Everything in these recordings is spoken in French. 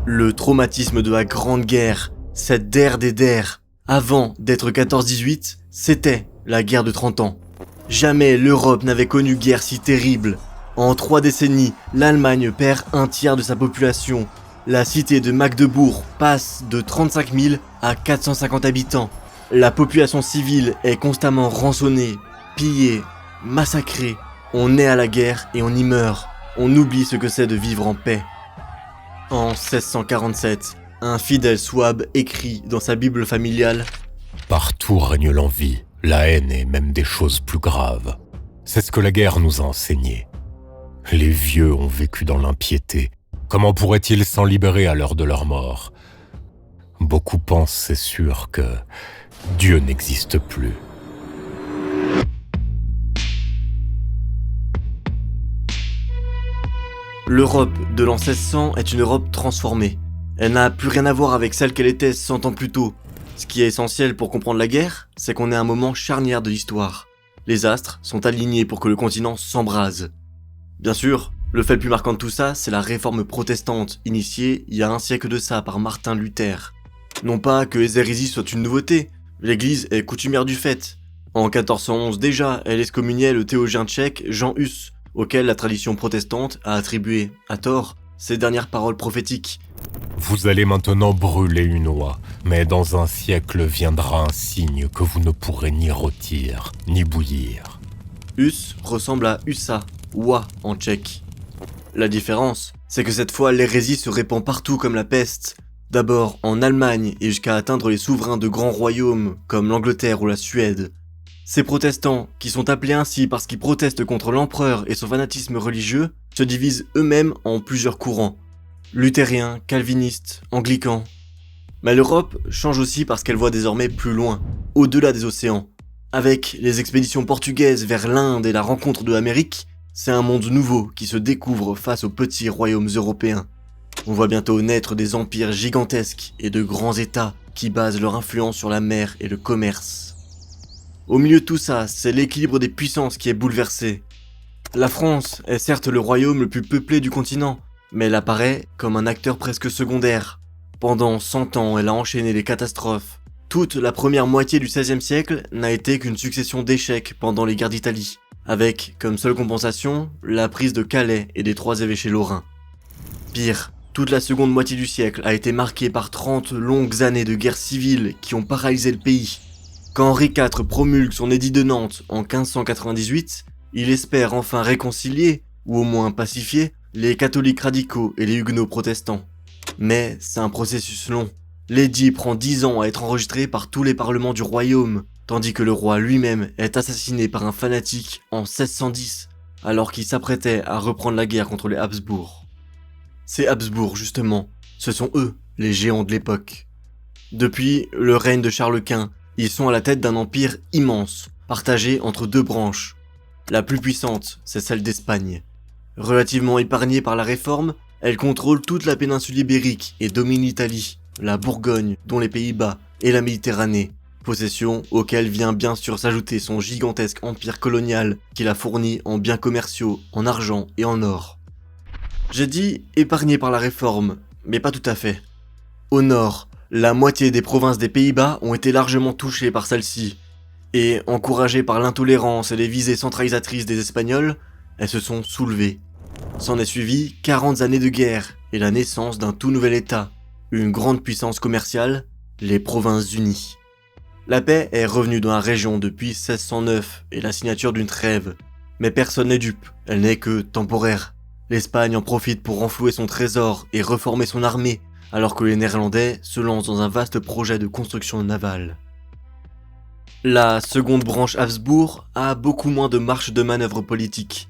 Le traumatisme de la Grande Guerre, cette der des der, avant d'être 14-18, c'était la guerre de 30 ans. Jamais l'Europe n'avait connu guerre si terrible. En 3 décennies, l'Allemagne perd un tiers de sa population. La cité de Magdebourg passe de 35 000 à 450 habitants. La population civile est constamment rançonnée, pillée, massacrée. On naît à la guerre et on y meurt. On oublie ce que c'est de vivre en paix. En 1647, un fidèle souabe écrit dans sa Bible familiale « Partout règne l'envie, la haine et même des choses plus graves. C'est ce que la guerre nous a enseigné. Les vieux ont vécu dans l'impiété. Comment pourraient-ils s'en libérer à l'heure de leur mort ? Beaucoup pensent, c'est sûr, que Dieu n'existe plus. » L'Europe de l'an 1600 est une Europe transformée. Elle n'a plus rien à voir avec celle qu'elle était 100 ans plus tôt. Ce qui est essentiel pour comprendre la guerre, c'est qu'on est à un moment charnière de l'histoire. Les astres sont alignés pour que le continent s'embrase. Bien sûr, le fait le plus marquant de tout ça, c'est la réforme protestante, initiée il y a un siècle de ça par Martin Luther. Non pas que les hérésies soient une nouveauté, l'église est coutumière du fait. En 1411 déjà, elle excommuniait le théologien tchèque Jean Hus, auquel la tradition protestante a attribué, à tort, ses dernières paroles prophétiques. Vous allez maintenant brûler une oie, mais dans un siècle viendra un signe que vous ne pourrez ni rôtir, ni bouillir. Hus ressemble à Husa, oie en tchèque. La différence, c'est que cette fois l'hérésie se répand partout comme la peste. D'abord en Allemagne et jusqu'à atteindre les souverains de grands royaumes comme l'Angleterre ou la Suède. Ces protestants, qui sont appelés ainsi parce qu'ils protestent contre l'empereur et son fanatisme religieux, se divisent eux-mêmes en plusieurs courants. Luthériens, calvinistes, anglicans. Mais l'Europe change aussi parce qu'elle voit désormais plus loin, au-delà des océans. Avec les expéditions portugaises vers l'Inde et la rencontre de l'Amérique, c'est un monde nouveau qui se découvre face aux petits royaumes européens. On voit bientôt naître des empires gigantesques et de grands États qui basent leur influence sur la mer et le commerce. Au milieu de tout ça, c'est l'équilibre des puissances qui est bouleversé. La France est certes le royaume le plus peuplé du continent, mais elle apparaît comme un acteur presque secondaire. Pendant 100 ans, elle a enchaîné les catastrophes. Toute la première moitié du XVIe siècle n'a été qu'une succession d'échecs pendant les guerres d'Italie, avec comme seule compensation la prise de Calais et des 3 évêchés lorrains. Pire, toute la seconde moitié du siècle a été marquée par 30 longues années de guerre civile qui ont paralysé le pays. Quand Henri IV promulgue son édit de Nantes en 1598, il espère enfin réconcilier, ou au moins pacifier, les catholiques radicaux et les huguenots protestants. Mais c'est un processus long. L'édit prend 10 ans à être enregistré par tous les parlements du royaume, tandis que le roi lui-même est assassiné par un fanatique en 1610, alors qu'il s'apprêtait à reprendre la guerre contre les Habsbourg. Ces Habsbourg, justement, ce sont eux, les géants de l'époque. Depuis le règne de Charles Quint, ils sont à la tête d'un empire immense, partagé entre 2 branches. La plus puissante, c'est celle d'Espagne. Relativement épargnée par la Réforme, elle contrôle toute la péninsule ibérique et domine l'Italie, la Bourgogne, dont les Pays-Bas, et la Méditerranée, possession auquel vient bien sûr s'ajouter son gigantesque empire colonial qu'il a fourni en biens commerciaux, en argent et en or. J'ai dit épargnée par la Réforme, mais pas tout à fait. Au nord, la moitié des provinces des Pays-Bas ont été largement touchées par celle-ci, et encouragées par l'intolérance et les visées centralisatrices des Espagnols, elles se sont soulevées. S'en est suivi 40 années de guerre et la naissance d'un tout nouvel État, une grande puissance commerciale, les Provinces-Unies. La paix est revenue dans la région depuis 1609 et la signature d'une trêve, mais personne n'est dupe, elle n'est que temporaire. L'Espagne en profite pour renflouer son trésor et reformer son armée, alors que les Néerlandais se lancent dans un vaste projet de construction navale. La seconde branche Habsbourg a beaucoup moins de marge de manœuvre politique.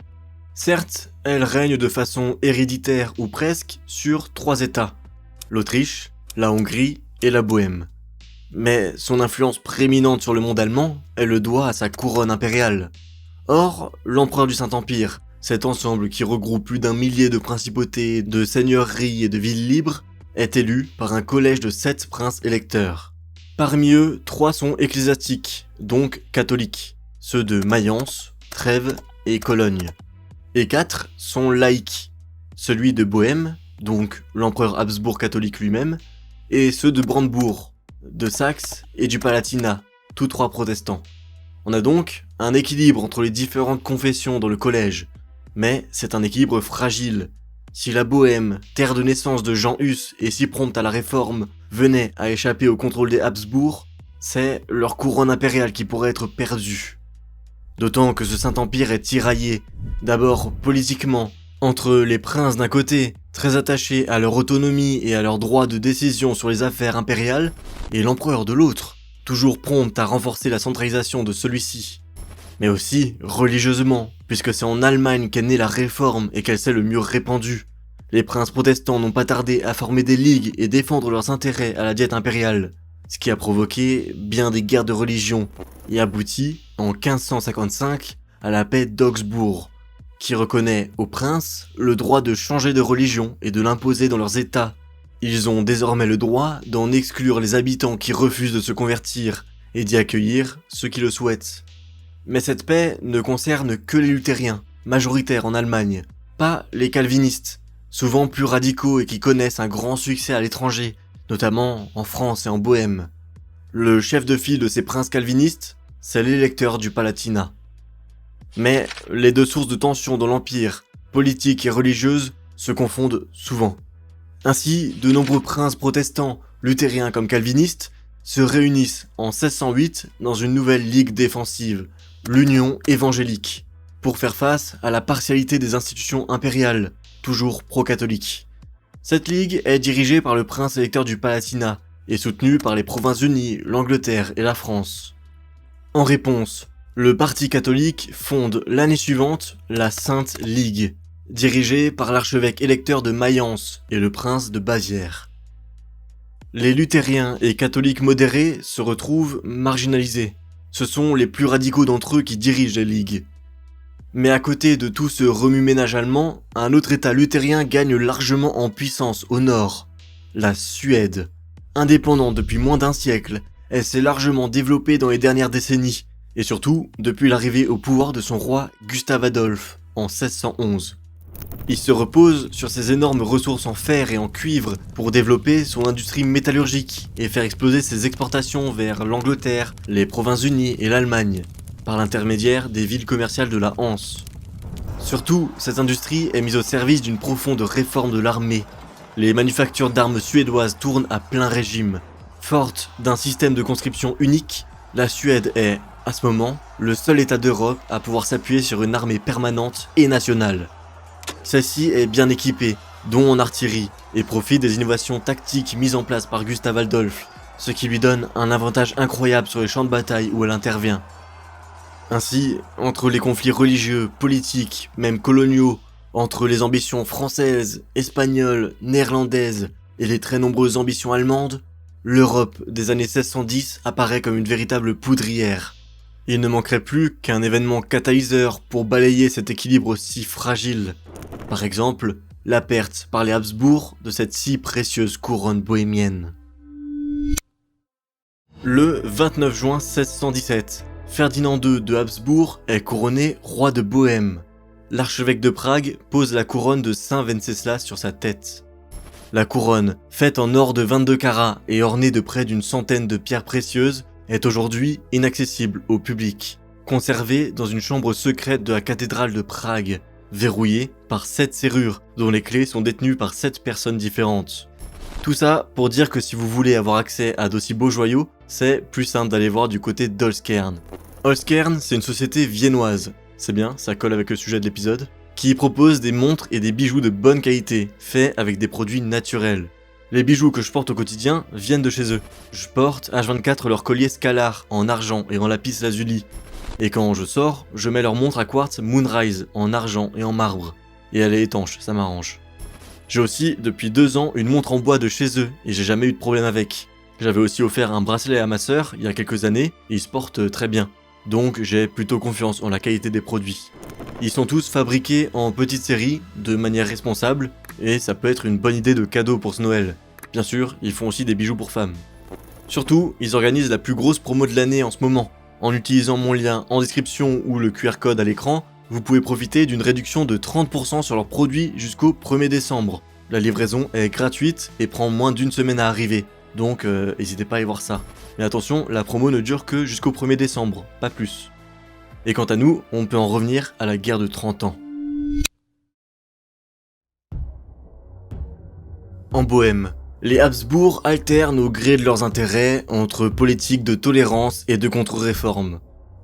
Certes, elle règne de façon héréditaire ou presque sur 3 États, l'Autriche, la Hongrie et la Bohême. Mais son influence prééminente sur le monde allemand, elle le doit à sa couronne impériale. Or, l'empereur du Saint-Empire, cet ensemble qui regroupe plus d'1 millier de principautés, de seigneuries et de villes libres, est élu par un collège de 7 princes électeurs. Parmi eux, 3 sont ecclésiastiques, donc catholiques, ceux de Mayence, Trèves et Cologne. Et 4 sont laïcs, celui de Bohême, donc l'empereur Habsbourg catholique lui-même, et ceux de Brandebourg, de Saxe et du Palatinat, tous trois protestants. On a donc un équilibre entre les différentes confessions dans le collège, mais c'est un équilibre fragile. Si la Bohême, terre de naissance de Jean Hus et si prompte à la réforme, venait à échapper au contrôle des Habsbourg, c'est leur couronne impériale qui pourrait être perdue. D'autant que ce Saint-Empire est tiraillé, d'abord politiquement, entre les princes d'un côté, très attachés à leur autonomie et à leur droit de décision sur les affaires impériales, et l'empereur de l'autre, toujours prompt à renforcer la centralisation de celui-ci. Mais aussi religieusement, puisque c'est en Allemagne qu'est née la réforme et qu'elle s'est le mieux répandue. Les princes protestants n'ont pas tardé à former des ligues et défendre leurs intérêts à la diète impériale, ce qui a provoqué bien des guerres de religion et aboutit, en 1555, à la paix d'Augsbourg, qui reconnaît aux princes le droit de changer de religion et de l'imposer dans leurs états. Ils ont désormais le droit d'en exclure les habitants qui refusent de se convertir et d'y accueillir ceux qui le souhaitent. Mais cette paix ne concerne que les luthériens, majoritaires en Allemagne, pas les calvinistes, souvent plus radicaux et qui connaissent un grand succès à l'étranger, notamment en France et en Bohême. Le chef de file de ces princes calvinistes, c'est l'électeur du Palatinat. Mais les deux sources de tension dans l'Empire, politique et religieuse, se confondent souvent. Ainsi, de nombreux princes protestants, luthériens comme calvinistes, se réunissent en 1608 dans une nouvelle ligue défensive, l'Union évangélique, pour faire face à la partialité des institutions impériales, toujours pro-catholiques. Cette ligue est dirigée par le prince électeur du Palatinat et soutenue par les Provinces-Unies, l'Angleterre et la France. En réponse, le parti catholique fonde l'année suivante la Sainte Ligue, dirigée par l'archevêque électeur de Mayence et le prince de Bavière. Les luthériens et catholiques modérés se retrouvent marginalisés. Ce sont les plus radicaux d'entre eux qui dirigent les ligues. Mais à côté de tout ce remue-ménage allemand, un autre état luthérien gagne largement en puissance au nord, la Suède. Indépendante depuis moins d'un siècle, elle s'est largement développée dans les dernières décennies, et surtout depuis l'arrivée au pouvoir de son roi Gustave Adolphe en 1611. Il se repose sur ses énormes ressources en fer et en cuivre pour développer son industrie métallurgique et faire exploser ses exportations vers l'Angleterre, les Provinces-Unies et l'Allemagne, par l'intermédiaire des villes commerciales de la Hanse. Surtout, cette industrie est mise au service d'une profonde réforme de l'armée. Les manufactures d'armes suédoises tournent à plein régime. Forte d'un système de conscription unique, la Suède est, à ce moment, le seul état d'Europe à pouvoir s'appuyer sur une armée permanente et nationale. Celle-ci est bien équipée, dont en artillerie, et profite des innovations tactiques mises en place par Gustave Adolphe, ce qui lui donne un avantage incroyable sur les champs de bataille où elle intervient. Ainsi, entre les conflits religieux, politiques, même coloniaux, entre les ambitions françaises, espagnoles, néerlandaises et les très nombreuses ambitions allemandes, l'Europe des années 1610 apparaît comme une véritable poudrière. Il ne manquerait plus qu'un événement catalyseur pour balayer cet équilibre si fragile. Par exemple, la perte par les Habsbourg de cette si précieuse couronne bohémienne. Le 29 juin 1617, Ferdinand II de Habsbourg est couronné roi de Bohême. L'archevêque de Prague pose la couronne de Saint Venceslas sur sa tête. La couronne, faite en or de 22 carats et ornée de près d'une centaine de pierres précieuses, est aujourd'hui inaccessible au public, conservée dans une chambre secrète de la cathédrale de Prague, verrouillée par 7 serrures dont les clés sont détenues par 7 personnes différentes. Tout ça pour dire que si vous voulez avoir accès à d'aussi beaux joyaux, c'est plus simple d'aller voir du côté d'Holzkern. Holzkern, c'est une société viennoise, c'est bien, ça colle avec le sujet de l'épisode, qui propose des montres et des bijoux de bonne qualité, faits avec des produits naturels. Les bijoux que je porte au quotidien viennent de chez eux. Je porte H24 leur collier Scalar en argent et en lapis lazuli. Et quand je sors, je mets leur montre à quartz Moonrise en argent et en marbre. Et elle est étanche, ça m'arrange. J'ai aussi, depuis 2 ans, une montre en bois de chez eux et j'ai jamais eu de problème avec. J'avais aussi offert un bracelet à ma sœur il y a quelques années et il se porte très bien. Donc j'ai plutôt confiance en la qualité des produits. Ils sont tous fabriqués en petite série, de manière responsable, et ça peut être une bonne idée de cadeau pour ce Noël. Bien sûr, ils font aussi des bijoux pour femmes. Surtout, ils organisent la plus grosse promo de l'année en ce moment. En utilisant mon lien en description ou le QR code à l'écran, vous pouvez profiter d'une réduction de 30% sur leurs produits jusqu'au 1er décembre. La livraison est gratuite et prend moins d'1 semaine à arriver, donc n'hésitez pas à y voir ça. Mais attention, la promo ne dure que jusqu'au 1er décembre, pas plus. Et quant à nous, on peut en revenir à la guerre de 30 ans. En Bohême, les Habsbourg alternent au gré de leurs intérêts entre politique de tolérance et de contre-réforme.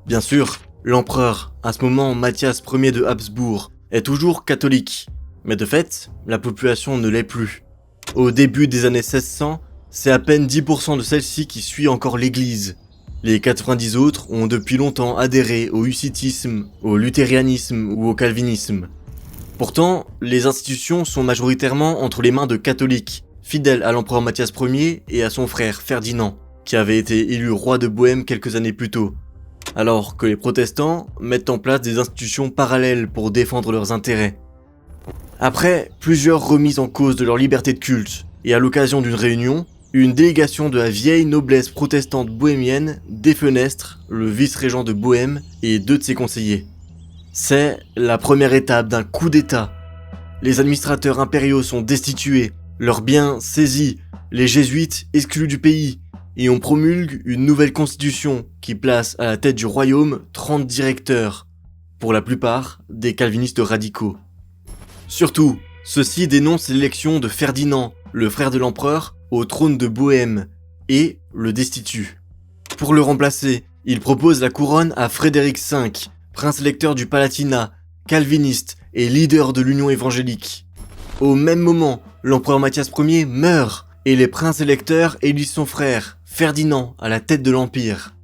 Bien sûr, l'empereur, à ce moment Matthias Ier de Habsbourg, est toujours catholique, mais de fait, la population ne l'est plus. Au début des années 1600, c'est à peine 10% de celle-ci qui suit encore l'église. Les 90 autres ont depuis longtemps adhéré au hussitisme, au luthérianisme ou au calvinisme. Pourtant, les institutions sont majoritairement entre les mains de catholiques, fidèles à l'empereur Matthias Ier et à son frère Ferdinand, qui avait été élu roi de Bohême quelques années plus tôt, alors que les protestants mettent en place des institutions parallèles pour défendre leurs intérêts. Après plusieurs remises en cause de leur liberté de culte, et à l'occasion d'une réunion, une délégation de la vieille noblesse protestante bohémienne défenestre le vice-régent de Bohême et 2 de ses conseillers. C'est la première étape d'un coup d'État. Les administrateurs impériaux sont destitués, leurs biens saisis, les jésuites exclus du pays, et on promulgue une nouvelle constitution qui place à la tête du royaume 30 directeurs, pour la plupart des calvinistes radicaux. Surtout, ceux-ci dénoncent l'élection de Ferdinand, le frère de l'empereur, au trône de Bohême, et le destituent. Pour le remplacer, ils proposent la couronne à Frédéric V, prince-électeur du Palatinat, calviniste et leader de l'Union évangélique. Au même moment, l'empereur Matthias Ier meurt et les princes-électeurs élisent son frère, Ferdinand, à la tête de l'Empire.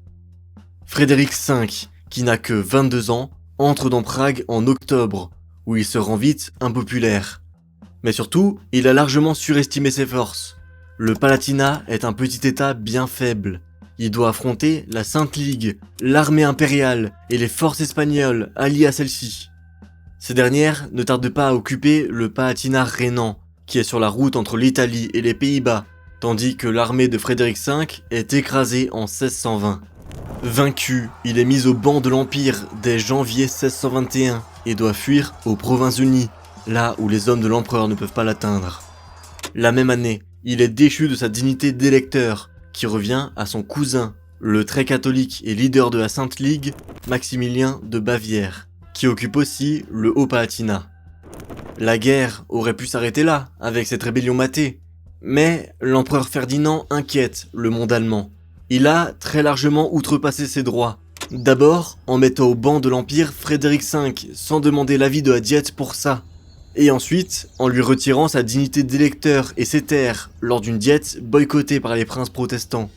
Frédéric V, qui n'a que 22 ans, entre dans Prague en octobre, où il se rend vite impopulaire. Mais surtout, il a largement surestimé ses forces. Le Palatinat est un petit état bien faible. Il doit affronter la Sainte Ligue, l'armée impériale et les forces espagnoles alliées à celle-ci. Ces dernières ne tardent pas à occuper le Palatinat rhénan, qui est sur la route entre l'Italie et les Pays-Bas, tandis que l'armée de Frédéric V est écrasée en 1620. Vaincu, il est mis au banc de l'Empire dès janvier 1621 et doit fuir aux Provinces-Unies, là où les hommes de l'empereur ne peuvent pas l'atteindre. La même année, il est déchu de sa dignité d'électeur, qui revient à son cousin, le très catholique et leader de la Sainte Ligue, Maximilien de Bavière, qui occupe aussi le Haut-Palatinat. La guerre aurait pu s'arrêter là, avec cette rébellion matée, mais l'empereur Ferdinand inquiète le monde allemand. Il a très largement outrepassé ses droits. D'abord, en mettant au banc de l'Empire Frédéric V, sans demander l'avis de la Diète pour ça. Et ensuite, en lui retirant sa dignité d'électeur et ses terres, lors d'une diète boycottée par les princes protestants.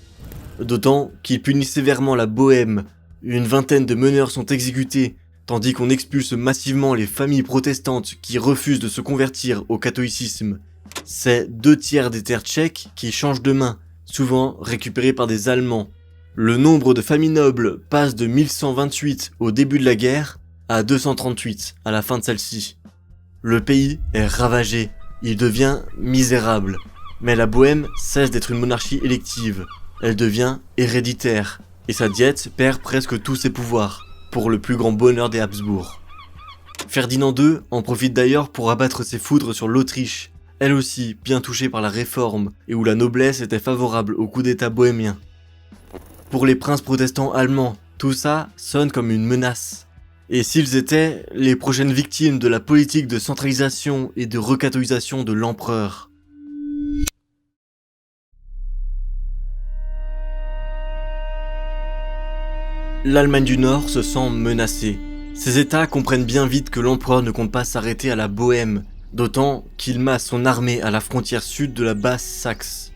D'autant qu'il punit sévèrement la Bohême. Une vingtaine de meneurs sont exécutés, tandis qu'on expulse massivement les familles protestantes qui refusent de se convertir au catholicisme. C'est 2/3 des terres tchèques qui changent de main, souvent récupérées par des Allemands. Le nombre de familles nobles passe de 1128 au début de la guerre à 238 à la fin de celle-ci. Le pays est ravagé, il devient misérable. Mais la Bohême cesse d'être une monarchie élective, elle devient héréditaire, et sa diète perd presque tous ses pouvoirs, pour le plus grand bonheur des Habsbourg. Ferdinand II en profite d'ailleurs pour abattre ses foudres sur l'Autriche, elle aussi bien touchée par la réforme, et où la noblesse était favorable au coup d'état bohémien. Pour les princes protestants allemands, tout ça sonne comme une menace. Et s'ils étaient les prochaines victimes de la politique de centralisation et de recatholisation de l'empereur. L'Allemagne du Nord se sent menacée. Ces États comprennent bien vite que l'empereur ne compte pas s'arrêter à la Bohême, d'autant qu'il masse son armée à la frontière sud de la Basse-Saxe.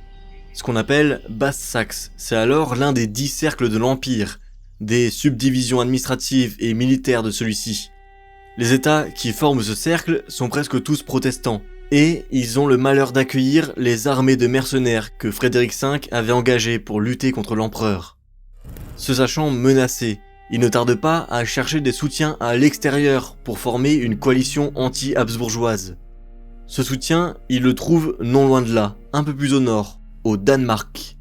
Ce qu'on appelle Basse-Saxe, c'est alors l'un des 10 cercles de l'Empire, des subdivisions administratives et militaires de celui-ci. Les États qui forment ce cercle sont presque tous protestants, et ils ont le malheur d'accueillir les armées de mercenaires que Frédéric V avait engagées pour lutter contre l'empereur. Se sachant menacés, ils ne tardent pas à chercher des soutiens à l'extérieur pour former une coalition anti-habsbourgeoise. Ce soutien, ils le trouvent non loin de là, un peu plus au nord, au Danemark.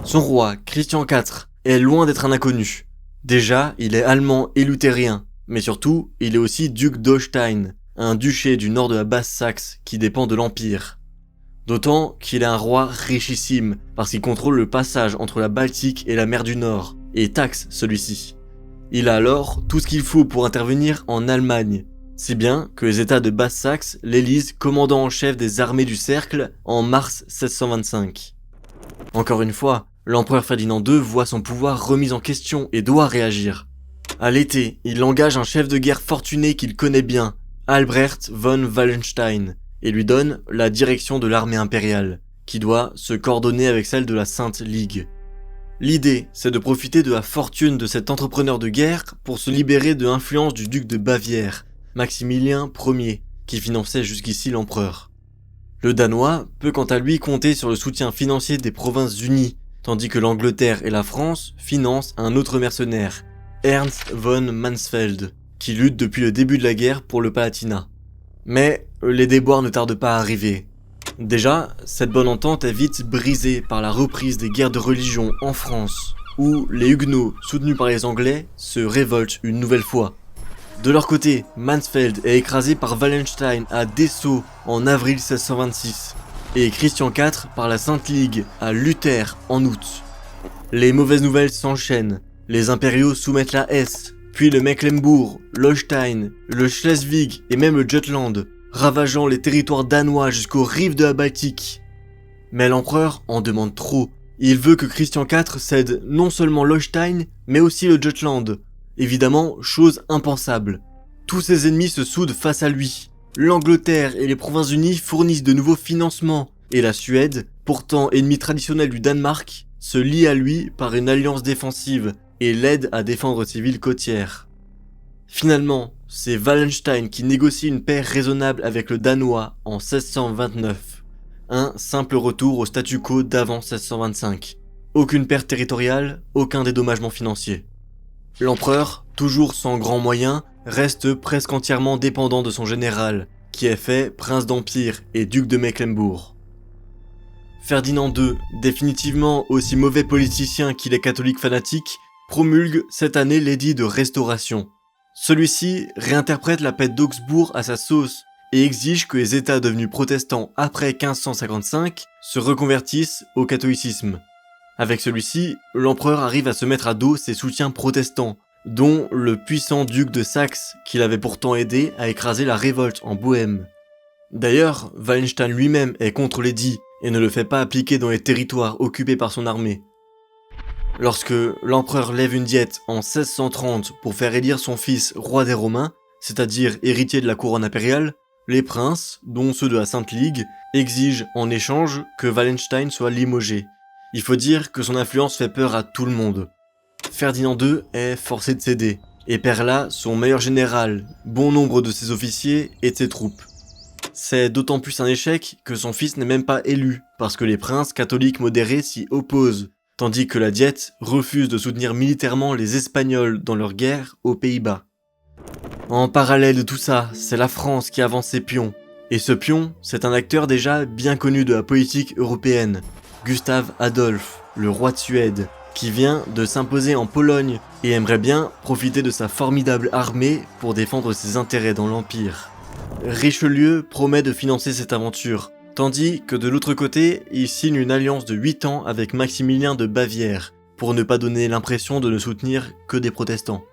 Son roi, Christian IV, est loin d'être un inconnu. Déjà, il est allemand et luthérien, mais surtout, il est aussi duc d'Holstein, un duché du nord de la Basse-Saxe qui dépend de l'Empire. D'autant qu'il est un roi richissime parce qu'il contrôle le passage entre la Baltique et la mer du Nord et taxe celui-ci. Il a alors tout ce qu'il faut pour intervenir en Allemagne, si bien que les États de Basse-Saxe l'élisent commandant en chef des armées du Cercle en mars 1625. Encore une fois, l'empereur Ferdinand II voit son pouvoir remis en question et doit réagir. À l'été, il engage un chef de guerre fortuné qu'il connaît bien, Albrecht von Wallenstein, et lui donne la direction de l'armée impériale, qui doit se coordonner avec celle de la Sainte Ligue. L'idée, c'est de profiter de la fortune de cet entrepreneur de guerre pour se libérer de l'influence du duc de Bavière, Maximilien Ier, qui finançait jusqu'ici l'empereur. Le Danois peut quant à lui compter sur le soutien financier des Provinces-Unies, tandis que l'Angleterre et la France financent un autre mercenaire, Ernst von Mansfeld, qui lutte depuis le début de la guerre pour le Palatinat. Mais les déboires ne tardent pas à arriver. Déjà, cette bonne entente est vite brisée par la reprise des guerres de religion en France, où les Huguenots, soutenus par les Anglais, se révoltent une nouvelle fois. De leur côté, Mansfeld est écrasé par Wallenstein à Dessau en avril 1626, et Christian IV par la Sainte Ligue à Luther en août. Les mauvaises nouvelles s'enchaînent, les impériaux soumettent la Hesse, puis le Mecklembourg, l'Holstein, le Schleswig et même le Jutland, ravageant les territoires danois jusqu'aux rives de la Baltique. Mais l'empereur en demande trop. Il veut que Christian IV cède non seulement l'Holstein, mais aussi le Jutland. Évidemment, chose impensable. Tous ses ennemis se soudent face à lui. L'Angleterre et les Provinces-Unies fournissent de nouveaux financements, et la Suède, pourtant ennemie traditionnelle du Danemark, se lie à lui par une alliance défensive et l'aide à défendre ses villes côtières. Finalement, c'est Wallenstein qui négocie une paix raisonnable avec le Danois en 1629. Un simple retour au statu quo d'avant 1625. Aucune perte territoriale, aucun dédommagement financier. L'empereur, toujours sans grands moyens, reste presque entièrement dépendant de son général, qui est fait prince d'Empire et duc de Mecklembourg. Ferdinand II, définitivement aussi mauvais politicien qu'il est catholique fanatique, promulgue cette année l'édit de Restauration. Celui-ci réinterprète la paix d'Augsbourg à sa sauce et exige que les États devenus protestants après 1555 se reconvertissent au catholicisme. Avec celui-ci, l'empereur arrive à se mettre à dos ses soutiens protestants, dont le puissant duc de Saxe qui l'avait pourtant aidé à écraser la révolte en Bohême. D'ailleurs, Wallenstein lui-même est contre l'édit et ne le fait pas appliquer dans les territoires occupés par son armée. Lorsque l'empereur lève une diète en 1630 pour faire élire son fils roi des Romains, c'est-à-dire héritier de la couronne impériale, les princes, dont ceux de la Sainte Ligue, exigent en échange que Wallenstein soit limogé. Il faut dire que son influence fait peur à tout le monde. Ferdinand II est forcé de céder, et perd là son meilleur général, bon nombre de ses officiers et de ses troupes. C'est d'autant plus un échec que son fils n'est même pas élu, parce que les princes catholiques modérés s'y opposent, tandis que la Diète refuse de soutenir militairement les Espagnols dans leur guerre aux Pays-Bas. En parallèle de tout ça, c'est la France qui avance ses pions, et ce pion, c'est un acteur déjà bien connu de la politique européenne, Gustave Adolphe, le roi de Suède, qui vient de s'imposer en Pologne et aimerait bien profiter de sa formidable armée pour défendre ses intérêts dans l'Empire. Richelieu promet de financer cette aventure, tandis que de l'autre côté, il signe une alliance de 8 ans avec Maximilien de Bavière, pour ne pas donner l'impression de ne soutenir que des protestants.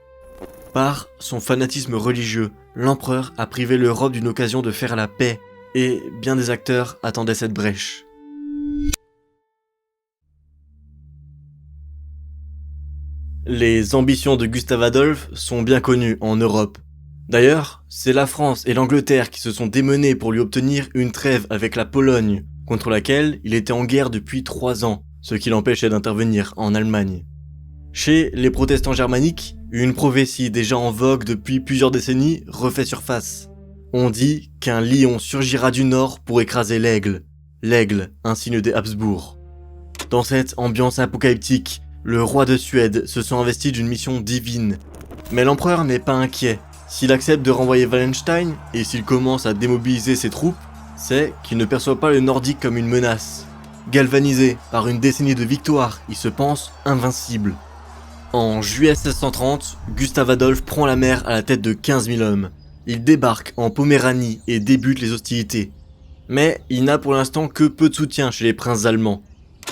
Par son fanatisme religieux, l'empereur a privé l'Europe d'une occasion de faire la paix, et bien des acteurs attendaient cette brèche. Les ambitions de Gustave Adolphe sont bien connues en Europe. D'ailleurs, c'est la France et l'Angleterre qui se sont démenés pour lui obtenir une trêve avec la Pologne, contre laquelle il était en guerre depuis 3 ans, ce qui l'empêchait d'intervenir en Allemagne. Chez les protestants germaniques, une prophétie déjà en vogue depuis plusieurs décennies refait surface. On dit qu'un lion surgira du nord pour écraser l'aigle, un signe des Habsbourg. Dans cette ambiance apocalyptique, le roi de Suède se sent investi d'une mission divine. Mais l'empereur n'est pas inquiet. S'il accepte de renvoyer Wallenstein, et s'il commence à démobiliser ses troupes, c'est qu'il ne perçoit pas le Nordique comme une menace. Galvanisé par une décennie de victoires, il se pense invincible. En juillet 1630, Gustave Adolphe prend la mer à la tête de 15 000 hommes. Il débarque en Poméranie et débute les hostilités. Mais il n'a pour l'instant que peu de soutien chez les princes allemands.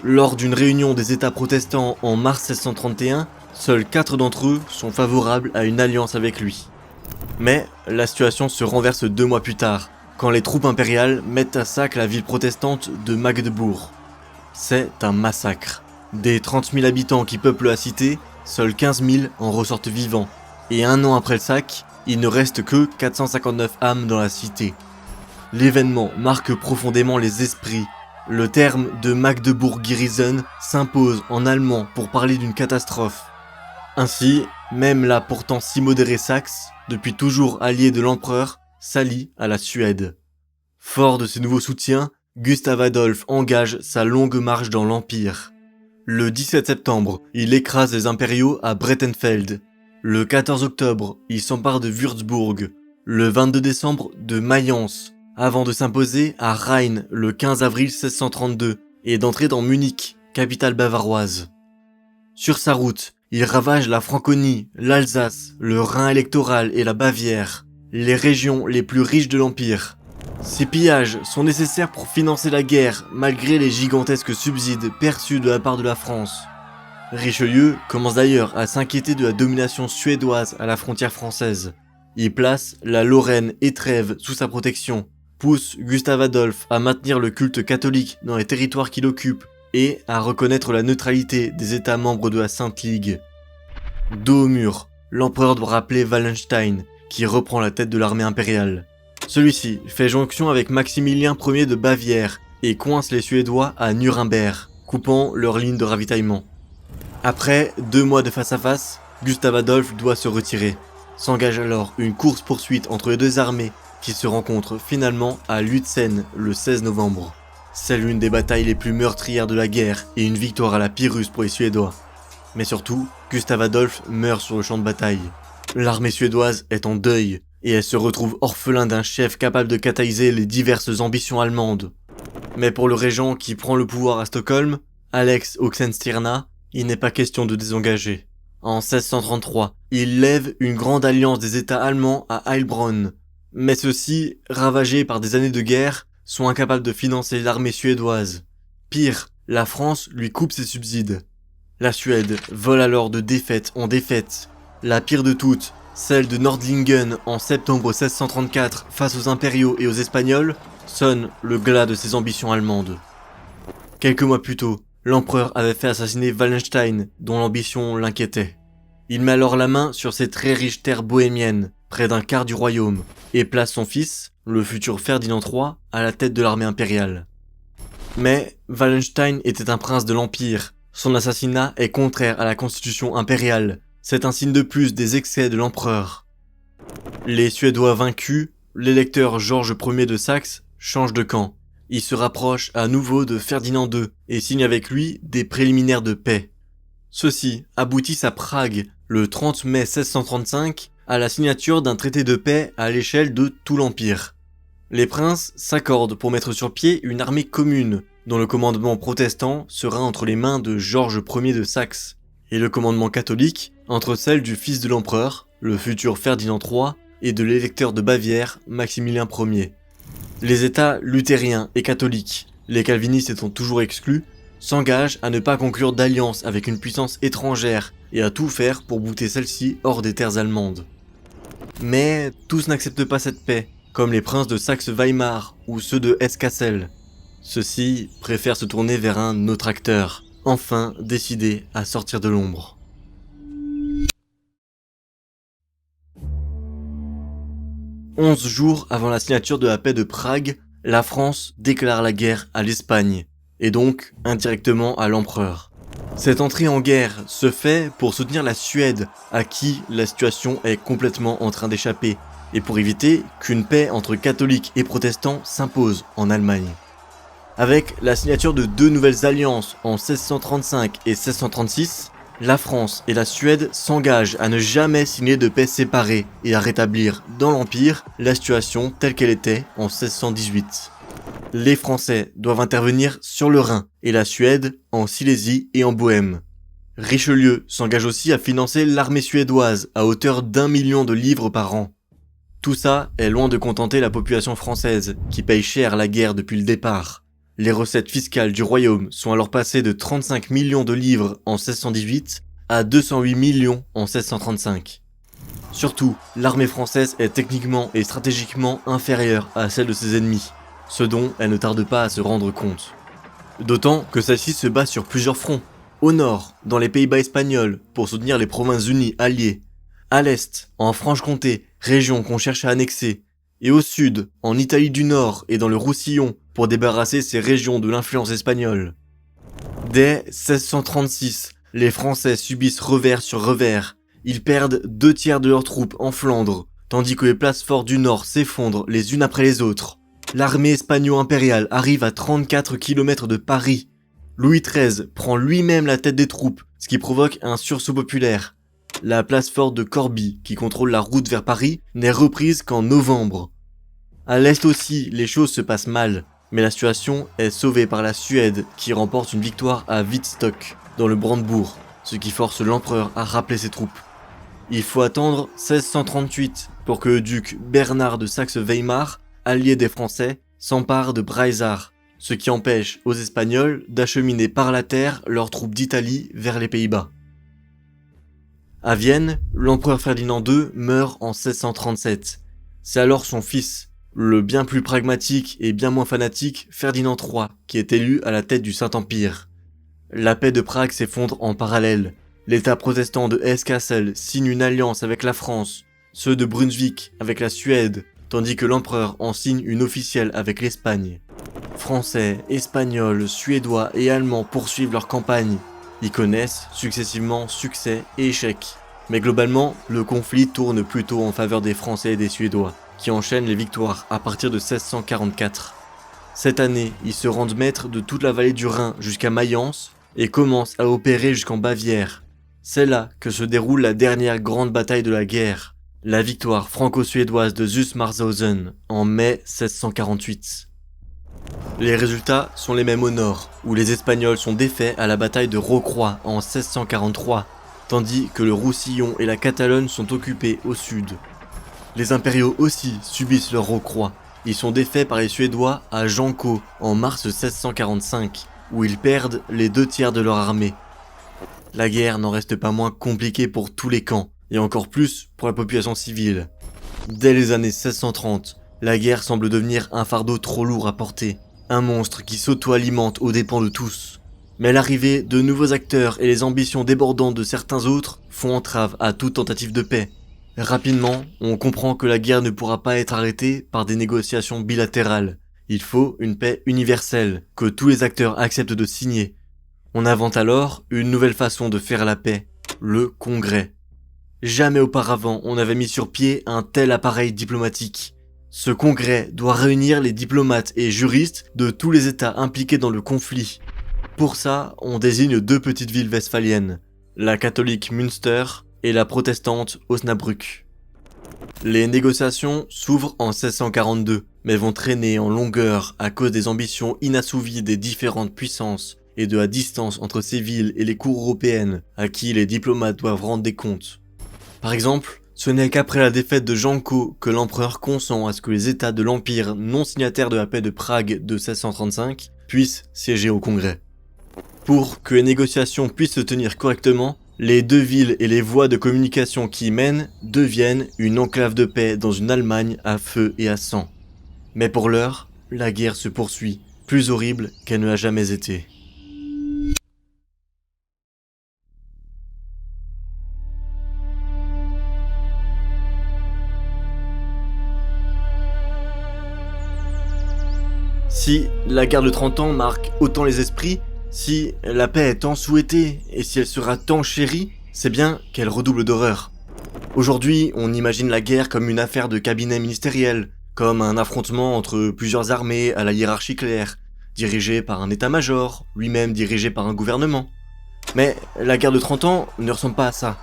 Lors d'une réunion des États protestants en mars 1631, seuls 4 d'entre eux sont favorables à une alliance avec lui. Mais la situation se renverse 2 mois plus tard, quand les troupes impériales mettent à sac la ville protestante de Magdebourg. C'est un massacre. Des 30 000 habitants qui peuplent la cité, seuls 15 000 en ressortent vivants. Et 1 an après le sac, il ne reste que 459 âmes dans la cité. L'événement marque profondément les esprits. Le terme de Magdebourg-Geriesen s'impose en allemand pour parler d'une catastrophe. Ainsi, même la pourtant si modérée Saxe, depuis toujours alliée de l'empereur, s'allie à la Suède. Fort de ce nouveau soutien, Gustave Adolphe engage sa longue marche dans l'Empire. Le 17 septembre, il écrase les impériaux à Breitenfeld. Le 14 octobre, il s'empare de Würzburg. Le 22 décembre, de Mayence, avant de s'imposer à Rhein le 15 avril 1632 et d'entrer dans Munich, capitale bavaroise. Sur sa route, il ravage la Franconie, l'Alsace, le Rhin électoral et la Bavière, les régions les plus riches de l'Empire. Ces pillages sont nécessaires pour financer la guerre, malgré les gigantesques subsides perçus de la part de la France. Richelieu commence d'ailleurs à s'inquiéter de la domination suédoise à la frontière française. Il place la Lorraine et Trèves sous sa protection, pousse Gustave Adolphe à maintenir le culte catholique dans les territoires qu'il occupe et à reconnaître la neutralité des États membres de la Sainte Ligue. Dos au mur, l'empereur doit rappeler Wallenstein, qui reprend la tête de l'armée impériale. Celui-ci fait jonction avec Maximilien Ier de Bavière et coince les Suédois à Nuremberg, coupant leur ligne de ravitaillement. Après 2 mois de face-à-face, Gustave Adolphe doit se retirer. S'engage alors une course-poursuite entre les 2 armées qui se rencontrent finalement à Lutzen le 16 novembre. C'est l'une des batailles les plus meurtrières de la guerre et une victoire à la Pyrrhus pour les Suédois. Mais surtout, Gustave Adolphe meurt sur le champ de bataille. L'armée suédoise est en deuil et elle se retrouve orphelin d'un chef capable de catalyser les diverses ambitions allemandes. Mais pour le régent qui prend le pouvoir à Stockholm, Alex Oxenstierna, il n'est pas question de désengager. En 1633, il lève une grande alliance des États allemands à Heilbronn. Mais ceux-ci, ravagés par des années de guerre, sont incapables de financer l'armée suédoise. Pire, la France lui coupe ses subsides. La Suède vole alors de défaite en défaite. La pire de toutes, celle de Nordlingen en septembre 1634 face aux impériaux et aux Espagnols, sonne le glas de ses ambitions allemandes. Quelques mois plus tôt, l'empereur avait fait assassiner Wallenstein, dont l'ambition l'inquiétait. Il met alors la main sur ses très riches terres bohémiennes, près d'un quart du royaume, et place son fils, le futur Ferdinand III, à la tête de l'armée impériale. Mais Wallenstein était un prince de l'Empire. Son assassinat est contraire à la constitution impériale. C'est un signe de plus des excès de l'empereur. Les Suédois vaincus, l'électeur Georges Ier de Saxe change de camp. Il se rapproche à nouveau de Ferdinand II et signe avec lui des préliminaires de paix. Ceux-ci aboutissent à Prague le 30 mai 1635 à la signature d'un traité de paix à l'échelle de tout l'Empire. Les princes s'accordent pour mettre sur pied une armée commune dont le commandement protestant sera entre les mains de Georges Ier de Saxe et le commandement catholique entre celles du fils de l'empereur, le futur Ferdinand III, et de l'électeur de Bavière, Maximilien Ier. Les États luthériens et catholiques, les calvinistes étant toujours exclus, s'engagent à ne pas conclure d'alliance avec une puissance étrangère et à tout faire pour bouter celle-ci hors des terres allemandes. Mais tous n'acceptent pas cette paix, comme les princes de Saxe-Weimar ou ceux de Hesse-Kassel. Ceux-ci préfèrent se tourner vers un autre acteur, enfin décidé à sortir de l'ombre. « 11 jours avant la signature de la paix de Prague, la France déclare la guerre à l'Espagne, et donc indirectement à l'empereur. Cette entrée en guerre se fait pour soutenir la Suède, à qui la situation est complètement en train d'échapper, et pour éviter qu'une paix entre catholiques et protestants s'impose en Allemagne. Avec la signature de 2 nouvelles alliances en 1635 et 1636, la France et la Suède s'engagent à ne jamais signer de paix séparée et à rétablir dans l'Empire la situation telle qu'elle était en 1618. Les Français doivent intervenir sur le Rhin et la Suède en Silésie et en Bohême. Richelieu s'engage aussi à financer l'armée suédoise à hauteur d'1 million de livres par an. Tout ça est loin de contenter la population française, qui paye cher la guerre depuis le départ. Les recettes fiscales du royaume sont alors passées de 35 millions de livres en 1618 à 208 millions en 1635. Surtout, l'armée française est techniquement et stratégiquement inférieure à celle de ses ennemis, ce dont elle ne tarde pas à se rendre compte. D'autant que celle-ci se bat sur plusieurs fronts. Au nord, dans les Pays-Bas espagnols, pour soutenir les Provinces-Unies alliées. À l'est, en Franche-Comté, région qu'on cherche à annexer. Et au sud, en Italie du Nord et dans le Roussillon, pour débarrasser ces régions de l'influence espagnole. Dès 1636, les Français subissent revers sur revers. Ils perdent 2/3 de leurs troupes en Flandre, tandis que les places fortes du Nord s'effondrent les unes après les autres. L'armée espagno-impériale arrive à 34 km de Paris. Louis XIII prend lui-même la tête des troupes, ce qui provoque un sursaut populaire. La place forte de Corbie, qui contrôle la route vers Paris, n'est reprise qu'en novembre. À l'est aussi, les choses se passent mal, mais la situation est sauvée par la Suède, qui remporte une victoire à Wittstock, dans le Brandebourg, ce qui force l'empereur à rappeler ses troupes. Il faut attendre 1638 pour que le duc Bernard de Saxe-Weimar, allié des Français, s'empare de Breisach, ce qui empêche aux Espagnols d'acheminer par la terre leurs troupes d'Italie vers les Pays-Bas. À Vienne, l'empereur Ferdinand II meurt en 1637. C'est alors son fils, le bien plus pragmatique et bien moins fanatique Ferdinand III, qui est élu à la tête du Saint-Empire. La paix de Prague s'effondre en parallèle. L'État protestant de Hesse-Kassel signe une alliance avec la France, ceux de Brunswick avec la Suède, tandis que l'empereur en signe une officielle avec l'Espagne. Français, Espagnols, Suédois et Allemands poursuivent leur campagne. Ils connaissent successivement succès et échecs. Mais globalement, le conflit tourne plutôt en faveur des Français et des Suédois, qui enchaînent les victoires à partir de 1644. Cette année, ils se rendent maîtres de toute la vallée du Rhin jusqu'à Mayence et commencent à opérer jusqu'en Bavière. C'est là que se déroule la dernière grande bataille de la guerre, la victoire franco-suédoise de Zussmarshausen en mai 1648. Les résultats sont les mêmes au nord, où les Espagnols sont défaits à la bataille de Rocroi en 1643, tandis que le Roussillon et la Catalogne sont occupés au sud. Les impériaux aussi subissent leur Rocroi. Ils sont défaits par les Suédois à Janko en mars 1645, où ils perdent les 2/3 de leur armée. La guerre n'en reste pas moins compliquée pour tous les camps, et encore plus pour la population civile. Dès les années 1630, la guerre semble devenir un fardeau trop lourd à porter, un monstre qui s'auto-alimente aux dépens de tous. Mais l'arrivée de nouveaux acteurs et les ambitions débordantes de certains autres font entrave à toute tentative de paix. Rapidement, on comprend que la guerre ne pourra pas être arrêtée par des négociations bilatérales. Il faut une paix universelle, que tous les acteurs acceptent de signer. On invente alors une nouvelle façon de faire la paix, le Congrès. Jamais auparavant on n'avait mis sur pied un tel appareil diplomatique. Ce congrès doit réunir les diplomates et juristes de tous les États impliqués dans le conflit. Pour ça, on désigne 2 petites villes westphaliennes, la catholique Münster et la protestante Osnabrück. Les négociations s'ouvrent en 1642, mais vont traîner en longueur à cause des ambitions inassouvies des différentes puissances et de la distance entre ces villes et les cours européennes à qui les diplomates doivent rendre des comptes. Par exemple, ce n'est qu'après la défaite de Janko que l'empereur consent à ce que les États de l'Empire non signataires de la paix de Prague de 1635 puissent siéger au Congrès. Pour que les négociations puissent se tenir correctement, les 2 villes et les voies de communication qui y mènent deviennent une enclave de paix dans une Allemagne à feu et à sang. Mais pour l'heure, la guerre se poursuit, plus horrible qu'elle ne l'a jamais été. Si la guerre de 30 ans marque autant les esprits, si la paix est tant souhaitée et si elle sera tant chérie, c'est bien qu'elle redouble d'horreur. Aujourd'hui, on imagine la guerre comme une affaire de cabinet ministériel, comme un affrontement entre plusieurs armées à la hiérarchie claire, dirigé par un état-major, lui-même dirigé par un gouvernement. Mais la guerre de 30 ans ne ressemble pas à ça.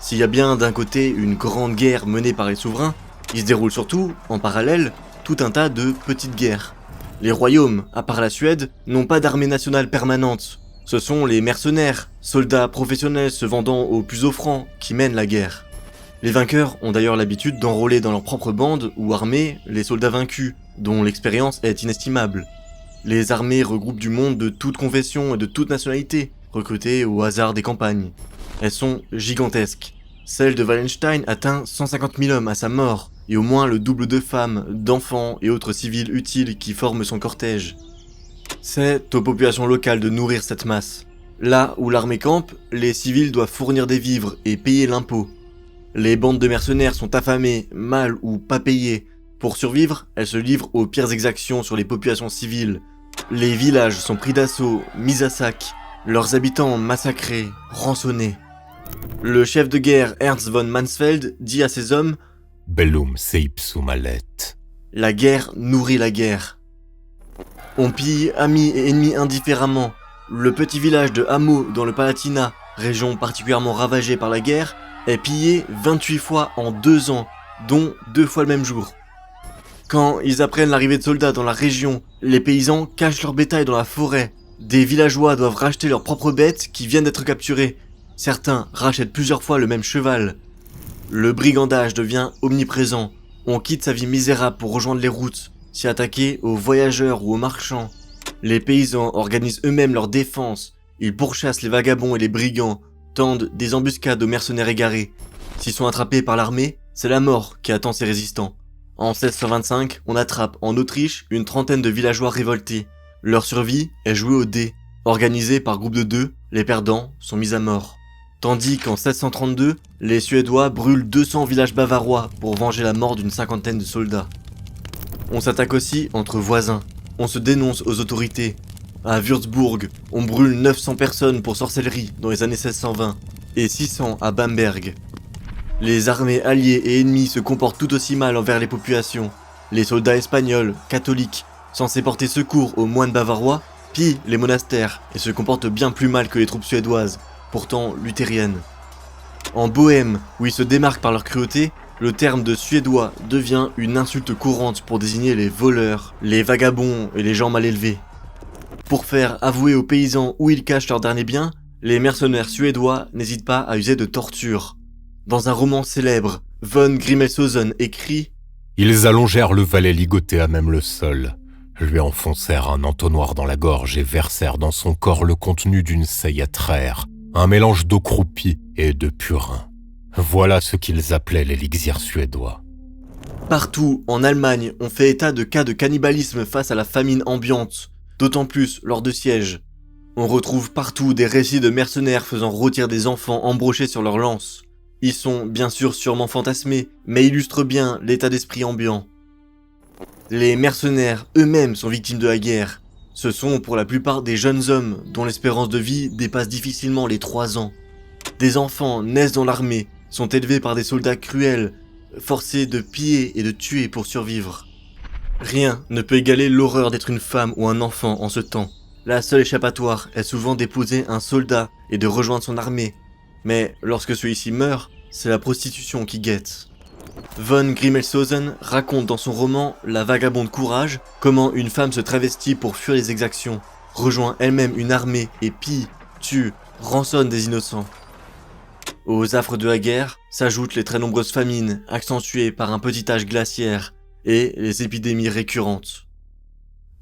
S'il y a bien d'un côté une grande guerre menée par les souverains, il se déroule surtout, en parallèle, tout un tas de petites guerres. Les royaumes, à part la Suède, n'ont pas d'armée nationale permanente. Ce sont les mercenaires, soldats professionnels se vendant aux plus offrants, qui mènent la guerre. Les vainqueurs ont d'ailleurs l'habitude d'enrôler dans leur propre bande ou armée les soldats vaincus, dont l'expérience est inestimable. Les armées regroupent du monde de toute confession et de toute nationalité, recrutés au hasard des campagnes. Elles sont gigantesques. Celle de Wallenstein atteint 150 000 hommes à sa mort, et au moins le double de femmes, d'enfants et autres civils utiles qui forment son cortège. C'est aux populations locales de nourrir cette masse. Là où l'armée campe, les civils doivent fournir des vivres et payer l'impôt. Les bandes de mercenaires sont affamées, mal ou pas payées. Pour survivre, elles se livrent aux pires exactions sur les populations civiles. Les villages sont pris d'assaut, mis à sac, leurs habitants massacrés, rançonnés. Le chef de guerre Ernst von Mansfeld dit à ses hommes « Bellum se ipsum allet ». La guerre nourrit la guerre. On pille amis et ennemis indifféremment. Le petit village de Hamo dans le Palatinat, région particulièrement ravagée par la guerre, est pillé 28 fois en 2 ans, dont 2 fois le même jour. Quand ils apprennent l'arrivée de soldats dans la région, les paysans cachent leur bétail dans la forêt. Des villageois doivent racheter leurs propres bêtes qui viennent d'être capturées. Certains rachètent plusieurs fois le même cheval. Le brigandage devient omniprésent. On quitte sa vie misérable pour rejoindre les routes, s'y attaquer aux voyageurs ou aux marchands. Les paysans organisent eux-mêmes leur défense. Ils pourchassent les vagabonds et les brigands, tendent des embuscades aux mercenaires égarés. S'ils sont attrapés par l'armée, c'est la mort qui attend ces résistants. En 1625, on attrape en Autriche une trentaine de villageois révoltés. Leur survie est jouée au dé. Organisée par groupe de 2, les perdants sont mis à mort. Tandis qu'en 1632, les Suédois brûlent 200 villages bavarois pour venger la mort d'une cinquantaine de soldats. On s'attaque aussi entre voisins. On se dénonce aux autorités. À Würzburg, on brûle 900 personnes pour sorcellerie dans les années 1620 et 600 à Bamberg. Les armées alliées et ennemies se comportent tout aussi mal envers les populations. Les soldats espagnols, catholiques, censés porter secours aux moines bavarois, pillent les monastères et se comportent bien plus mal que les troupes suédoises, pourtant luthériennes. En Bohême, où ils se démarquent par leur cruauté, le terme de suédois devient une insulte courante pour désigner les voleurs, les vagabonds et les gens mal élevés. Pour faire avouer aux paysans où ils cachent leurs derniers biens, les mercenaires suédois n'hésitent pas à user de torture. Dans un roman célèbre, von Grimmelshausen écrit « Ils allongèrent le valet ligoté à même le sol, lui enfoncèrent un entonnoir dans la gorge et versèrent dans son corps le contenu d'une seille à traire, un mélange d'eau croupie et de purin. Voilà ce qu'ils appelaient l'élixir suédois. » Partout, en Allemagne, on fait état de cas de cannibalisme face à la famine ambiante, d'autant plus lors de sièges. On retrouve partout des récits de mercenaires faisant rôtir des enfants embrochés sur leurs lances. Ils sont bien sûr sûrement fantasmés, mais illustrent bien l'état d'esprit ambiant. Les mercenaires eux-mêmes sont victimes de la guerre. Ce sont pour la plupart des jeunes hommes dont l'espérance de vie dépasse difficilement les 3 ans. Des enfants naissent dans l'armée, sont élevés par des soldats cruels, forcés de piller et de tuer pour survivre. Rien ne peut égaler l'horreur d'être une femme ou un enfant en ce temps. La seule échappatoire est souvent d'épouser un soldat et de rejoindre son armée. Mais lorsque celui-ci meurt, c'est la prostitution qui guette. Von Grimmelshausen raconte dans son roman La vagabonde courage comment une femme se travestit pour fuir les exactions, rejoint elle-même une armée et pille, tue, rançonne des innocents. Aux affres de la guerre s'ajoutent les très nombreuses famines accentuées par un petit âge glaciaire et les épidémies récurrentes.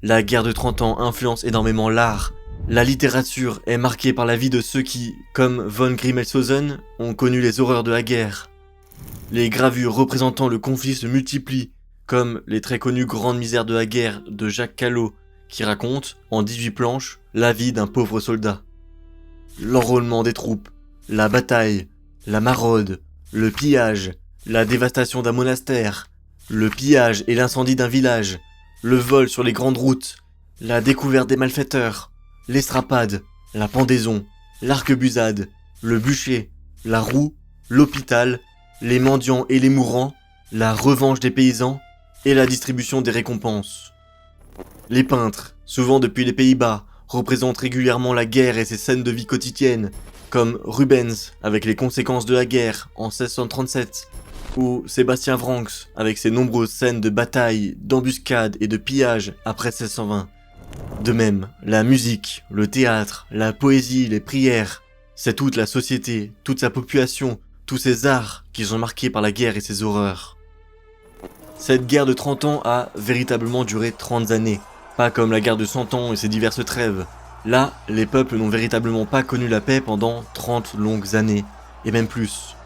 La guerre de 30 ans influence énormément l'art. La littérature est marquée par la vie de ceux qui, comme von Grimmelshausen, ont connu les horreurs de la guerre. Les gravures représentant le conflit se multiplient, comme les très connues Grandes misères de la guerre de Jacques Callot, qui raconte, en 18 planches, la vie d'un pauvre soldat. L'enrôlement des troupes, la bataille, la maraude, le pillage, la dévastation d'un monastère, le pillage et l'incendie d'un village, le vol sur les grandes routes, la découverte des malfaiteurs, l'estrapade, la pendaison, l'arquebusade, le bûcher, la roue, l'hôpital, les mendiants et les mourants, la revanche des paysans et la distribution des récompenses. Les peintres, souvent depuis les Pays-Bas, représentent régulièrement la guerre et ses scènes de vie quotidienne, comme Rubens avec les conséquences de la guerre en 1637, ou Sébastien Vranckx avec ses nombreuses scènes de bataille, d'embuscade et de pillage après 1620. De même, la musique, le théâtre, la poésie, les prières, c'est toute la société, toute sa population, tous ces arts qui sont marqués par la guerre et ses horreurs. Cette guerre de 30 ans a véritablement duré 30 années, pas comme la guerre de 100 ans et ses diverses trêves. Là, les peuples n'ont véritablement pas connu la paix pendant 30 longues années, et même plus.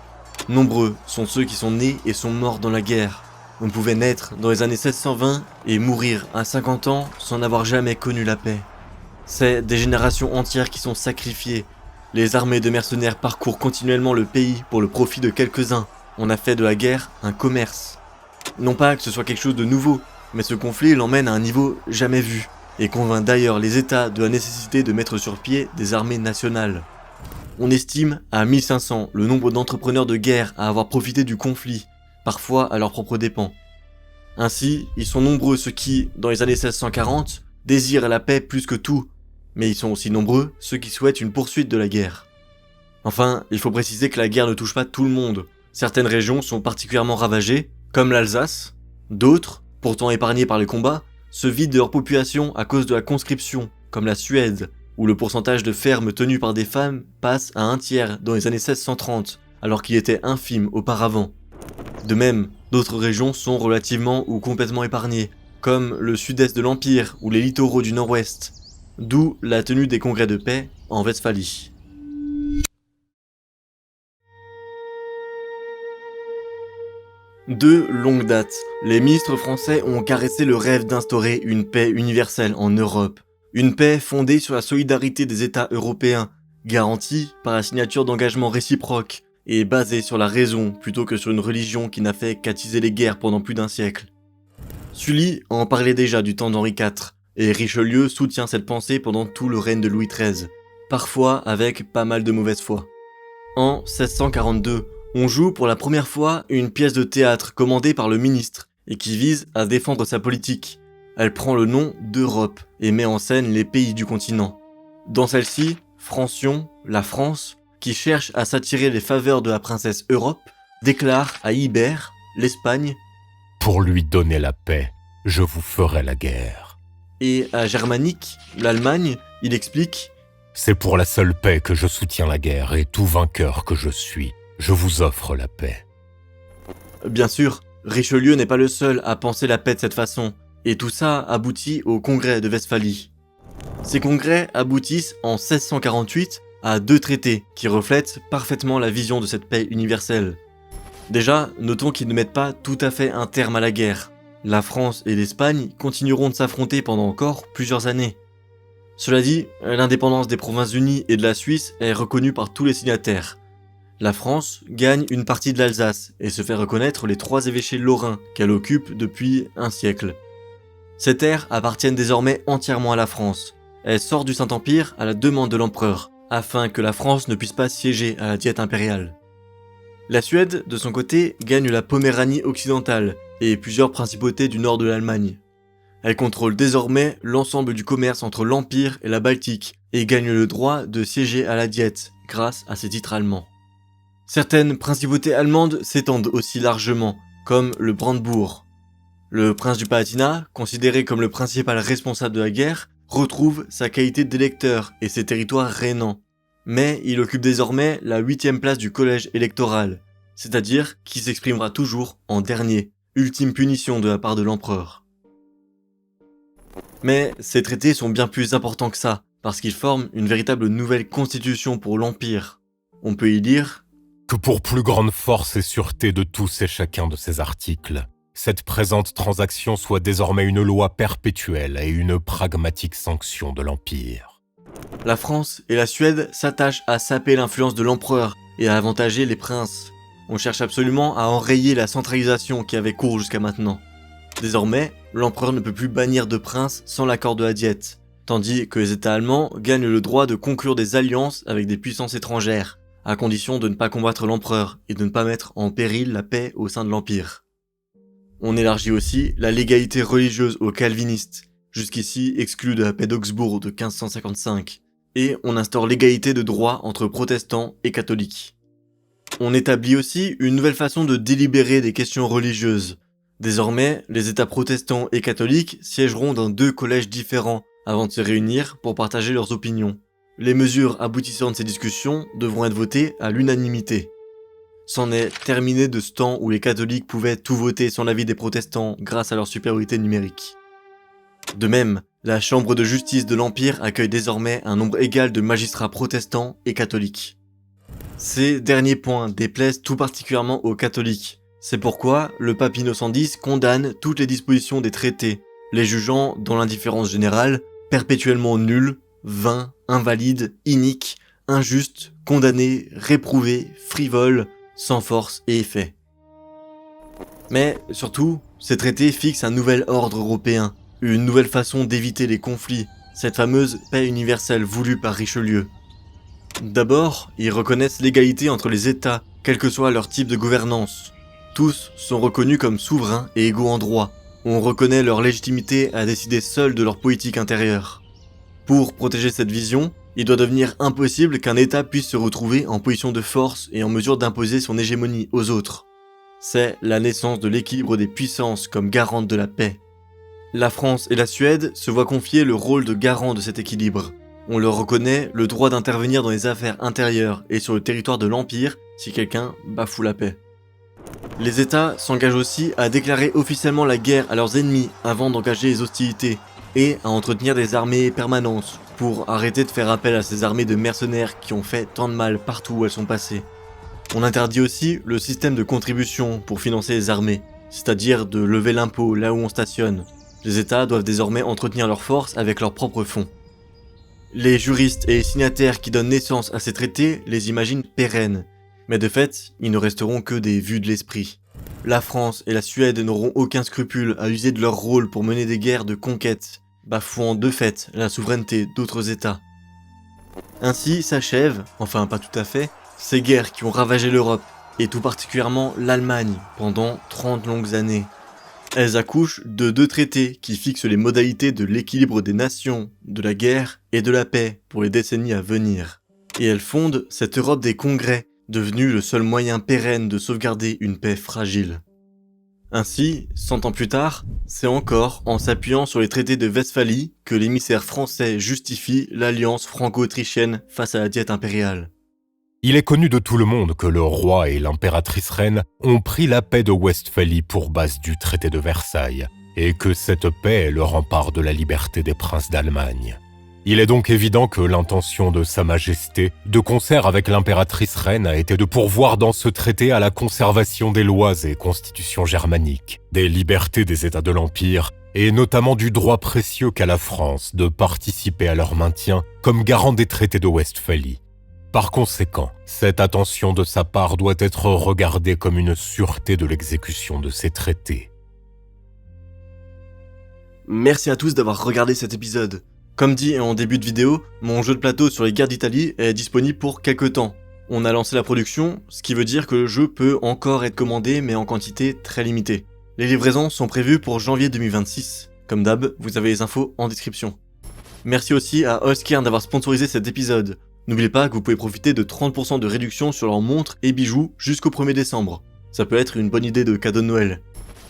Nombreux sont ceux qui sont nés et sont morts dans la guerre. On pouvait naître dans les années 720 et mourir à 50 ans sans n'avoir jamais connu la paix. C'est des générations entières qui sont sacrifiées. Les armées de mercenaires parcourent continuellement le pays pour le profit de quelques-uns. On a fait de la guerre un commerce. Non pas que ce soit quelque chose de nouveau, mais ce conflit l'emmène à un niveau jamais vu, et convainc d'ailleurs les États de la nécessité de mettre sur pied des armées nationales. On estime à 1500 le nombre d'entrepreneurs de guerre à avoir profité du conflit, parfois à leurs propres dépens. Ainsi, ils sont nombreux ceux qui, dans les années 1640, désirent la paix plus que tout, mais ils sont aussi nombreux ceux qui souhaitent une poursuite de la guerre. Enfin, il faut préciser que la guerre ne touche pas tout le monde. Certaines régions sont particulièrement ravagées, comme l'Alsace. D'autres, pourtant épargnées par les combats, se vident de leur population à cause de la conscription, comme la Suède, où le pourcentage de fermes tenues par des femmes passe à 1/3 dans les années 1630, alors qu'il était infime auparavant. De même, d'autres régions sont relativement ou complètement épargnées, comme le sud-est de l'Empire ou les littoraux du nord-ouest, d'où la tenue des congrès de paix en Westphalie. De longue date, les ministres français ont caressé le rêve d'instaurer une paix universelle en Europe. Une paix fondée sur la solidarité des États européens, garantie par la signature d'engagements réciproques et basée sur la raison plutôt que sur une religion qui n'a fait qu'attiser les guerres pendant plus d'un siècle. Sully en parlait déjà du temps d'Henri IV, et Richelieu soutient cette pensée pendant tout le règne de Louis XIII, parfois avec pas mal de mauvaise foi. En 1642, on joue pour la première fois une pièce de théâtre commandée par le ministre et qui vise à défendre sa politique. Elle prend le nom d'Europe et met en scène les pays du continent. Dans celle-ci, Francion, la France, qui cherche à s'attirer les faveurs de la princesse Europe, déclare à Ibère, l'Espagne, « Pour lui donner la paix, je vous ferai la guerre. » Et à Germanique, l'Allemagne, il explique « C'est pour la seule paix que je soutiens la guerre et tout vainqueur que je suis. Je vous offre la paix. » Bien sûr, Richelieu n'est pas le seul à penser la paix de cette façon, et tout ça aboutit au congrès de Westphalie. Ces congrès aboutissent en 1648 à 2 traités qui reflètent parfaitement la vision de cette paix universelle. Déjà, notons qu'ils ne mettent pas tout à fait un terme à la guerre. La France et l'Espagne continueront de s'affronter pendant encore plusieurs années. Cela dit, l'indépendance des Provinces-Unies et de la Suisse est reconnue par tous les signataires. La France gagne une partie de l'Alsace et se fait reconnaître les 3 évêchés lorrains qu'elle occupe depuis un siècle. Ces terres appartiennent désormais entièrement à la France. Elle sort du Saint-Empire à la demande de l'empereur, afin que la France ne puisse pas siéger à la diète impériale. La Suède, de son côté, gagne la Poméranie occidentale et plusieurs principautés du nord de l'Allemagne. Elle contrôle désormais l'ensemble du commerce entre l'Empire et la Baltique et gagne le droit de siéger à la diète grâce à ses titres allemands. Certaines principautés allemandes s'étendent aussi largement, comme le Brandebourg. Le prince du Palatinat, considéré comme le principal responsable de la guerre, retrouve sa qualité d'électeur et ses territoires rhénans. Mais il occupe désormais la 8e place du collège électoral, c'est-à-dire qui s'exprimera toujours en dernier, ultime punition de la part de l'empereur. Mais ces traités sont bien plus importants que ça, parce qu'ils forment une véritable nouvelle constitution pour l'Empire. On peut y lire que pour plus grande force et sûreté de tous et chacun de ces articles, cette présente transaction soit désormais une loi perpétuelle et une pragmatique sanction de l'Empire. La France et la Suède s'attachent à saper l'influence de l'empereur et à avantager les princes. On cherche absolument à enrayer la centralisation qui avait cours jusqu'à maintenant. Désormais, l'empereur ne peut plus bannir de princes sans l'accord de la diète, tandis que les États allemands gagnent le droit de conclure des alliances avec des puissances étrangères, à condition de ne pas combattre l'empereur et de ne pas mettre en péril la paix au sein de l'Empire. On élargit aussi la légalité religieuse aux calvinistes, jusqu'ici exclus de la paix d'Augsbourg de 1555, et on instaure l'égalité de droit entre protestants et catholiques. On établit aussi une nouvelle façon de délibérer des questions religieuses. Désormais, les États protestants et catholiques siégeront dans 2 collèges différents avant de se réunir pour partager leurs opinions. Les mesures aboutissant de ces discussions devront être votées à l'unanimité. C'en est terminé de ce temps où les catholiques pouvaient tout voter sans l'avis des protestants grâce à leur supériorité numérique. De même, la Chambre de justice de l'Empire accueille désormais un nombre égal de magistrats protestants et catholiques. Ces derniers points déplaisent tout particulièrement aux catholiques. C'est pourquoi le pape Innocent X condamne toutes les dispositions des traités, les jugeant dans l'indifférence générale, perpétuellement nuls, vains, invalides, iniques, injustes, condamnés, réprouvés, frivoles, sans force et effet. Mais surtout, ces traités fixent un nouvel ordre européen, une nouvelle façon d'éviter les conflits, cette fameuse paix universelle voulue par Richelieu. D'abord, ils reconnaissent l'égalité entre les États, quel que soit leur type de gouvernance. Tous sont reconnus comme souverains et égaux en droit. On reconnaît leur légitimité à décider seuls de leur politique intérieure. Pour protéger cette vision, il doit devenir impossible qu'un État puisse se retrouver en position de force et en mesure d'imposer son hégémonie aux autres. C'est la naissance de l'équilibre des puissances comme garante de la paix. La France et la Suède se voient confier le rôle de garant de cet équilibre. On leur reconnaît le droit d'intervenir dans les affaires intérieures et sur le territoire de l'Empire si quelqu'un bafoue la paix. Les États s'engagent aussi à déclarer officiellement la guerre à leurs ennemis avant d'engager les hostilités et à entretenir des armées permanentes pour arrêter de faire appel à ces armées de mercenaires qui ont fait tant de mal partout où elles sont passées. On interdit aussi le système de contribution pour financer les armées, c'est-à-dire de lever l'impôt là où on stationne. Les États doivent désormais entretenir leurs forces avec leurs propres fonds. Les juristes et les signataires qui donnent naissance à ces traités les imaginent pérennes, mais de fait, ils ne resteront que des vues de l'esprit. La France et la Suède n'auront aucun scrupule à user de leur rôle pour mener des guerres de conquête, bafouant de fait la souveraineté d'autres États. Ainsi s'achèvent, enfin pas tout à fait, ces guerres qui ont ravagé l'Europe, et tout particulièrement l'Allemagne, pendant 30 longues années. Elles accouchent de 2 traités qui fixent les modalités de l'équilibre des nations, de la guerre et de la paix pour les décennies à venir. Et elles fondent cette Europe des congrès, devenue le seul moyen pérenne de sauvegarder une paix fragile. Ainsi, 100 ans plus tard, c'est encore en s'appuyant sur les traités de Westphalie que l'émissaire français justifie l'alliance franco-autrichienne face à la diète impériale. Il est connu de tout le monde que le roi et l'impératrice reine ont pris la paix de Westphalie pour base du traité de Versailles, et que cette paix est le rempart de la liberté des princes d'Allemagne. Il est donc évident que l'intention de Sa Majesté, de concert avec l'impératrice reine, a été de pourvoir dans ce traité à la conservation des lois et constitutions germaniques, des libertés des États de l'Empire, et notamment du droit précieux qu'a la France de participer à leur maintien comme garant des traités de Westphalie. Par conséquent, cette attention de sa part doit être regardée comme une sûreté de l'exécution de ces traités. Merci à tous d'avoir regardé cet épisode. Comme dit en début de vidéo, mon jeu de plateau sur les guerres d'Italie est disponible pour quelques temps. On a lancé la production, ce qui veut dire que le jeu peut encore être commandé mais en quantité très limitée. Les livraisons sont prévues pour janvier 2026. Comme d'hab, vous avez les infos en description. Merci aussi à Holzkern d'avoir sponsorisé cet épisode. N'oubliez pas que vous pouvez profiter de 30% de réduction sur leurs montres et bijoux jusqu'au 1er décembre. Ça peut être une bonne idée de cadeau de Noël.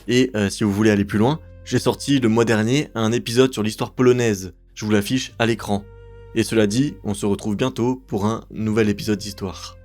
Et si vous voulez aller plus loin, j'ai sorti le mois dernier un épisode sur l'histoire polonaise. Je vous l'affiche à l'écran. Et cela dit, on se retrouve bientôt pour un nouvel épisode d'histoire.